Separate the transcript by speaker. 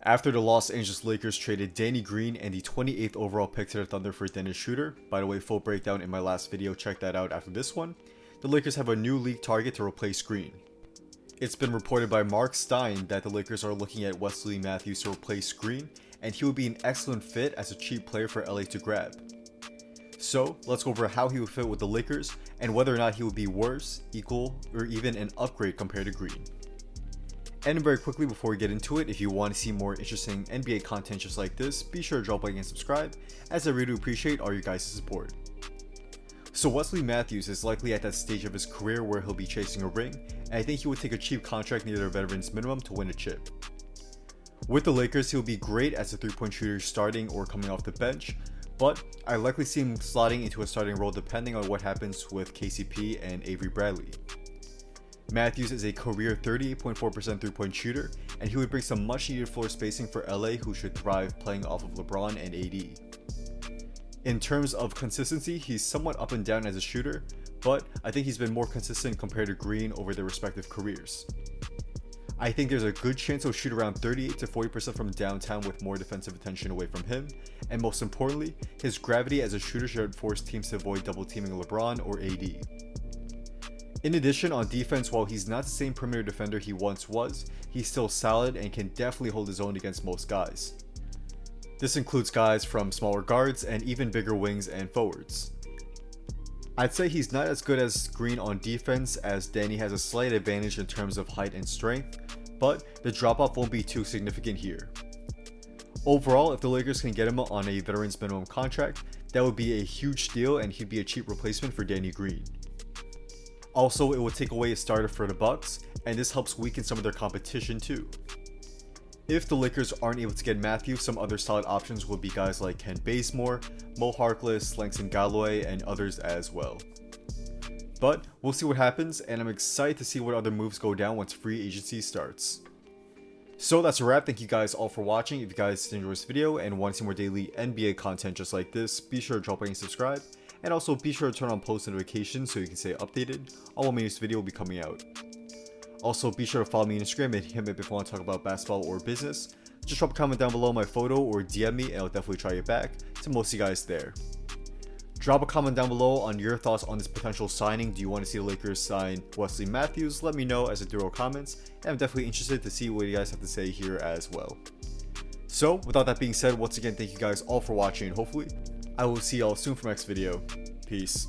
Speaker 1: After the Los Angeles Lakers traded Danny Green and the 28th overall pick to the Thunder for Dennis Schroder, by the way, full breakdown in my last video, check that out after this one, the Lakers have a new league target to replace Green. It's been reported by Mark Stein that the Lakers are looking at Wesley Matthews to replace Green, and he would be an excellent fit as a cheap player for LA to grab. So, let's go over how he would fit with the Lakers, and whether or not he would be worse, equal, or even an upgrade compared to Green. And very quickly before we get into it, if you want to see more interesting NBA content just like this, be sure to drop a like and subscribe, as I really do appreciate all your guys' support. So Wesley Matthews is likely at that stage of his career where he'll be chasing a ring, and I think he would take a cheap contract near their veterans minimum to win a chip. With the Lakers, he'll be great as a 3-point shooter starting or coming off the bench, but I likely see him slotting into a starting role depending on what happens with KCP and Avery Bradley. Matthews is a career 38.4% 3-point shooter, and he would bring some much needed floor spacing for LA, who should thrive playing off of LeBron and AD. In terms of consistency, he's somewhat up and down as a shooter, but I think he's been more consistent compared to Green over their respective careers. I think there's a good chance he'll shoot around 38 to 40% from downtown with more defensive attention away from him, and most importantly, his gravity as a shooter should force teams to avoid double teaming LeBron or AD. In addition, on defense, while he's not the same perimeter defender he once was, he's still solid and can definitely hold his own against most guys. This includes guys from smaller guards and even bigger wings and forwards. I'd say he's not as good as Green on defense, as Danny has a slight advantage in terms of height and strength, but the drop off won't be too significant here. Overall, if the Lakers can get him on a veterans minimum contract, that would be a huge deal and he'd be a cheap replacement for Danny Green. Also, it would take away a starter for the Bucks, and this helps weaken some of their competition too. If the Lakers aren't able to get Matthews, some other solid options would be guys like Ken Bazemore, Mo Harkless, Langston Galloway, and others as well. But we'll see what happens, and I'm excited to see what other moves go down once free agency starts. So that's a wrap. Thank you guys all for watching. If you guys enjoyed this video and want to see more daily NBA content just like this, be sure to drop a like and subscribe. And also be sure to turn on post notifications so you can stay updated on when my next video will be coming out. Also be sure to follow me on Instagram and hit me up if you want to talk about basketball or business. Just drop a comment down below my photo or DM me and I'll definitely try to get back to most of you guys there. Drop a comment down below on your thoughts on this potential signing. Do you want to see the Lakers sign Wesley Matthews? Let me know as I do roll comments, and I'm definitely interested to see what you guys have to say here as well. So without that being said, once again, thank you guys all for watching, and hopefully I will see y'all soon for my next video. Peace.